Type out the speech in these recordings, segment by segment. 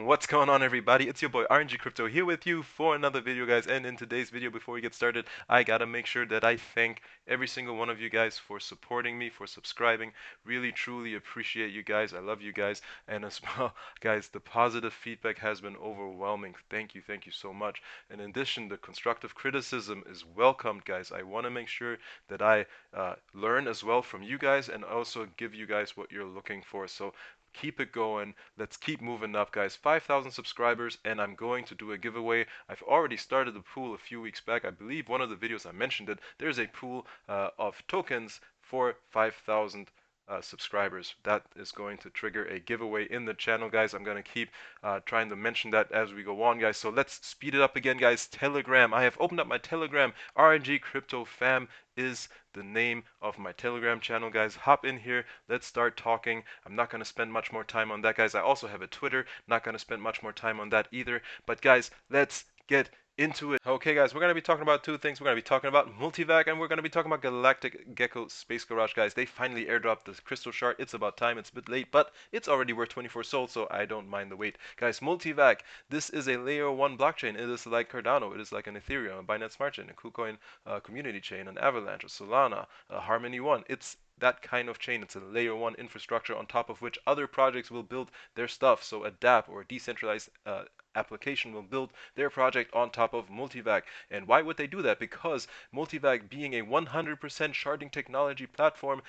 What's going on, everybody? It's your boy RNG Crypto here with you for another video, guys. And in today's video, before we get started, I gotta make sure that I thank every single one of you guys for supporting me, for subscribing. Really, truly appreciate you guys. I love you guys. And as well, guys, the positive feedback has been overwhelming. Thank you so much. And in addition, the constructive criticism is welcomed, guys. I want to make sure that I learn as well from you guys and also give you guys what you're looking for. So keep it going. Let's keep moving up, guys. 5,000 subscribers, and I'm going to do a giveaway. I've already started the pool a few weeks back. I believe one of the videos I mentioned it. There's a pool of tokens for 5,000 subscribers. That is going to trigger a giveaway in the channel, guys. I'm going to keep trying to mention that as we go on, guys. So let's speed it up again, guys. Telegram. I have opened up my Telegram. RNG Crypto Fam is the name of my Telegram channel, guys. Hop in here. Let's start talking. I'm not going to spend much more time on that, guys. I also have a Twitter. Not going to spend much more time on that either. But, guys, let's get into it. Okay, guys, we're going to be talking about two things. We're going to be talking about MultiVAC, and we're going to be talking about Galactic Gecko Space Garage, guys. They finally airdropped the crystal shard. It's about time. It's a bit late, but it's already worth 24 souls, so I don't mind the wait. Guys, MultiVAC, this is a layer 1 blockchain. It is like Cardano. It is like an Ethereum, a Binance Smart Chain, a KuCoin community chain, an Avalanche, a Solana, a Harmony One. It's that kind of chain. It's a layer 1 infrastructure on top of which other projects will build their stuff. So a dApp or a decentralized application will build their project on top of MultiVAC. And why would they do that? Because MultiVAC, being a 100% sharding technology platform,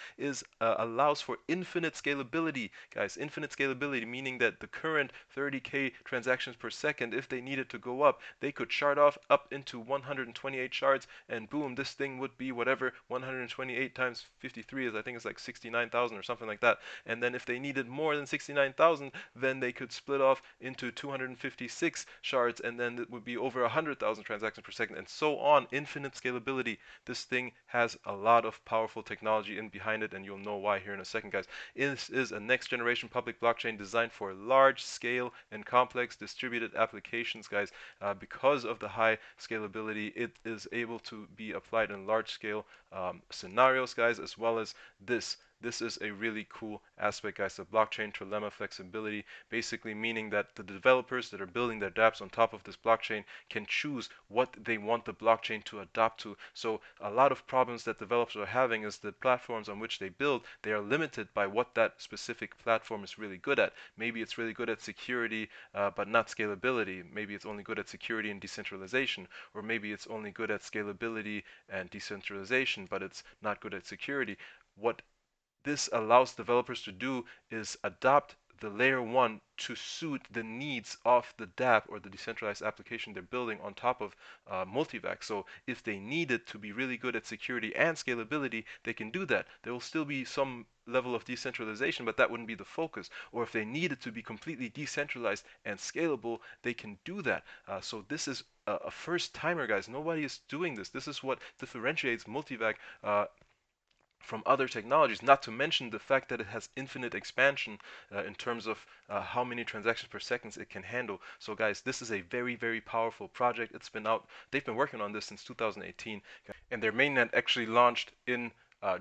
allows for infinite scalability, guys. Infinite scalability, meaning that the current 30k transactions per second, if they needed to go up, they could shard off up into 128 shards, and boom, this thing would be whatever 128 times 53 is. I think it's like 69,000 or something like that. And then if they needed more than 69,000, then they could split off into 256 shards, and then it would be over 100,000 transactions per second, and so on. Infinite scalability. This thing has a lot of powerful technology in behind it, and you'll know why here in a second, guys. This is a next generation public blockchain designed for large scale and complex distributed applications, guys. Because of the high scalability, it is able to be applied in large scale scenarios, guys, as well as this. This is a really cool aspect, guys, of blockchain trilemma flexibility, basically meaning that the developers that are building their dApps on top of this blockchain can choose what they want the blockchain to adapt to. So a lot of problems that developers are having is the platforms on which they build, they are limited by what that specific platform is really good at. Maybe it's really good at security, but not scalability. Maybe it's only good at security and decentralization, or maybe it's only good at scalability and decentralization, but it's not good at security. What this allows developers to do is adapt the layer 1 to suit the needs of the dApp or the decentralized application they're building on top of MultiVAC. So if they needed to be really good at security and scalability, they can do that. There will still be some level of decentralization, but that wouldn't be the focus. Or if they needed to be completely decentralized and scalable, they can do that. So this is a first timer, guys. Nobody is doing this. This is what differentiates MultiVAC from other technologies, not to mention the fact that it has infinite expansion in terms of how many transactions per second it can handle. So guys, this is a very powerful project. It's been out, they've been working on this since 2018, and their mainnet actually launched in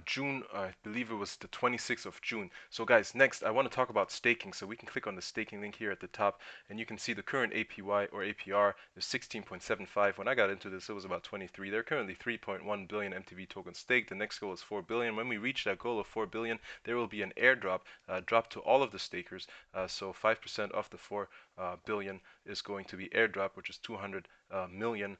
June, I believe it was the 26th of June. So guys, next I want to talk about staking. So we can click on the staking link here at the top, and you can see the current APY or APR is 16.75. When I got into this, it was about 23. There are currently 3.1 billion MTV tokens staked. The next goal is 4 billion. When we reach that goal of 4 billion, there will be an airdrop dropped to all of the stakers. So 5% of the 4 billion is going to be airdrop, which is 200 million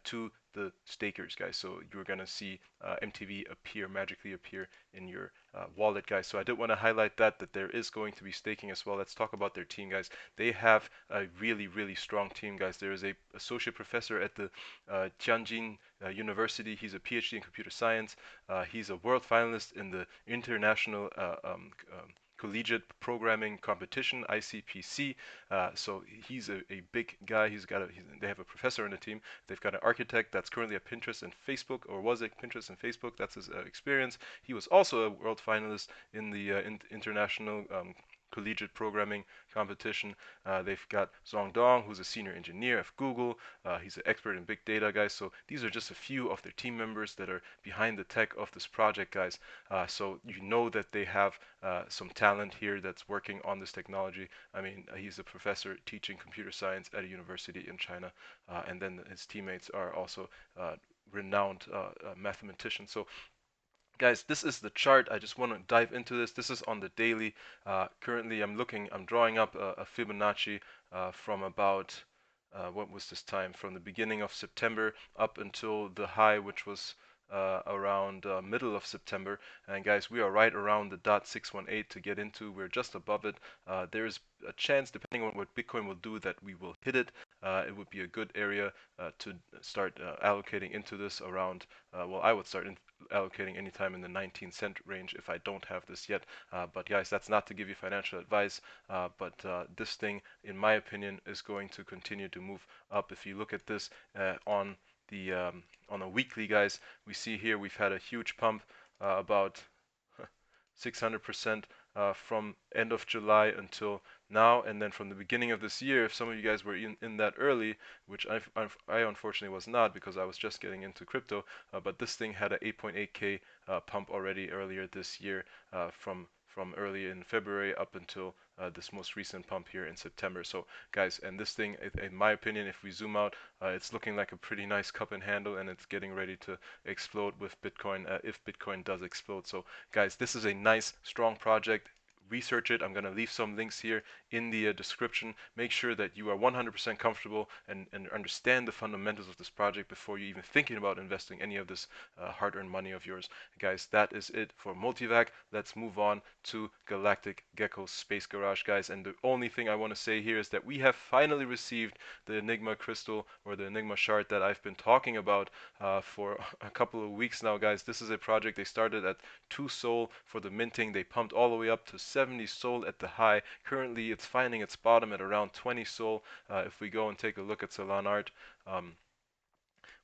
to the stakers, guys. So you're gonna see MTV magically appear in your wallet, guys. So I did want to highlight that there is going to be staking as well. Let's talk about their team, guys. They have a really strong team, guys. There is a associate professor at the Tianjin University. He's a PhD in computer science. He's a world finalist in the international collegiate programming competition, ICPC. So he's a big guy. They have a professor on the team. They've got an architect that's currently at Pinterest and Facebook, or was at Pinterest and Facebook. That's his experience. He was also a world finalist in the international collegiate programming competition. They've got Zong Dong, who's a senior engineer at Google. He's an expert in big data, guys. So these are just a few of their team members that are behind the tech of this project, guys. So you know that they have some talent here that's working on this technology. I mean, he's a professor teaching computer science at a university in China, and then his teammates are also renowned mathematicians. So guys, this is the chart. I just want to dive into this. This is on the daily. Currently, I'm drawing up a Fibonacci from about, what was this time? From the beginning of September up until the high, which was around middle of September. And guys, we are right around the dot 618 to get into. We're just above it. There's a chance, depending on what Bitcoin will do, that we will hit it. It would be a good area to start allocating into this around, well, I would start allocating anytime in the 19-cent range if I don't have this yet. But guys, that's not to give you financial advice, but this thing, in my opinion, is going to continue to move up. If you look at this on the on a weekly, guys, we see here we've had a huge pump, about 600% from end of July until now, and then from the beginning of this year. If some of you guys were in that early, which I unfortunately was not because I was just getting into crypto, but this thing had a 8.8K pump already earlier this year, from early in February up until this most recent pump here in September. So guys, and this thing, in my opinion, if we zoom out, it's looking like a pretty nice cup and handle, and it's getting ready to explode with Bitcoin, if Bitcoin does explode. So guys, this is a nice, strong project. Research it. I'm going to leave some links here in the description. Make sure that you are 100% comfortable and understand the fundamentals of this project before you even thinking about investing any of this hard-earned money of yours. Guys, that is it for MultiVAC. Let's move on to Galactic Gecko Space Garage, guys. And the only thing I want to say here is that we have finally received the Enigma crystal, or the Enigma shard, that I've been talking about for a couple of weeks now, guys. This is a project they started at 2 Sol for the minting. They pumped all the way up to 70 Sol at the high. Currently, it's finding its bottom at around 20 Sol. If we go and take a look at Solana art,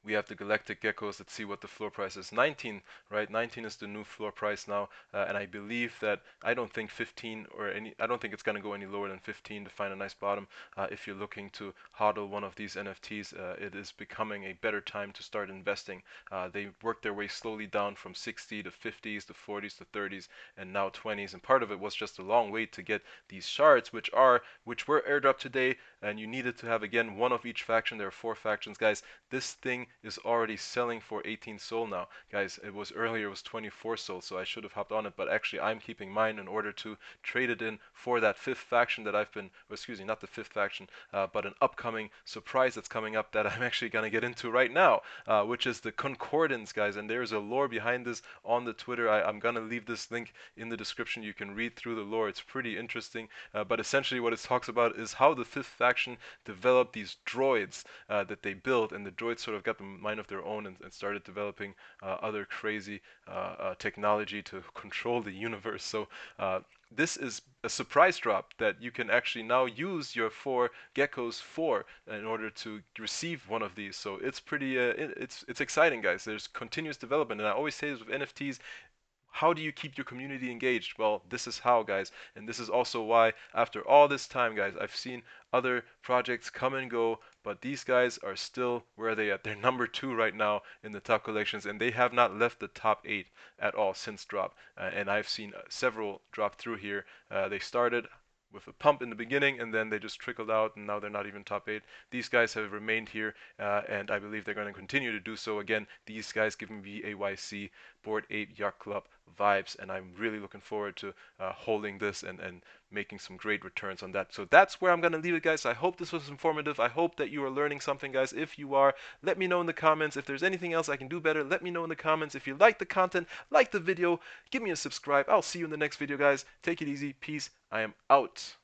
we have the Galactic Geckos. Let's see what the floor price is. 19, right? 19 is the new floor price now, and I believe that I don't think 15 or any. I don't think it's gonna go any lower than 15 to find a nice bottom. If you're looking to hodl one of these NFTs, it is becoming a better time to start investing. They worked their way slowly down from 60 to 50s to 40s to 30s, and now 20s. And part of it was just a long wait to get these shards, which were airdropped today. And you needed to have, again, one of each faction. There are 4 factions, guys. This thing is already selling for 18 Sol now, guys. It was 24 Sol, so I should have hopped on it, but actually I'm keeping mine in order to trade it in for that 5th faction that I've been, or excuse me, not the 5th faction, but an upcoming surprise that's coming up that I'm actually gonna get into right now, which is the Concordance, guys. And there's a lore behind this on the Twitter. I'm gonna leave this link in the description. You can read through the lore. It's pretty interesting, but essentially what it talks about is how the 5th faction developed these droids that they built, and the droids sort of got the mind of their own and started developing other crazy technology to control the universe. So this is a surprise drop that you can actually now use your 4 geckos for in order to receive one of these. So it's pretty it's exciting, guys. There's continuous development, and I always say this with NFTs: how do you keep your community engaged? Well, this is how, guys. And this is also why, after all this time, guys, I've seen other projects come and go, but these guys are still where they at. They're number 2 right now in the top collections, and they have not left the top 8 at all since drop. And I've seen several drop through here. They started with a pump in the beginning, and then they just trickled out, and now they're not even top 8. These guys have remained here, and I believe they're going to continue to do so. Again, these guys give me AYC, Bored Ape Yacht Club vibes, and I'm really looking forward to holding this and making some great returns on that. So that's where I'm going to leave it, guys. I hope this was informative. I hope that you are learning something, guys. If you are, let me know in the comments. If there's anything else I can do better, let me know in the comments. If you like the content, like the video, give me a subscribe. I'll see you in the next video, guys. Take it easy. Peace. I am out.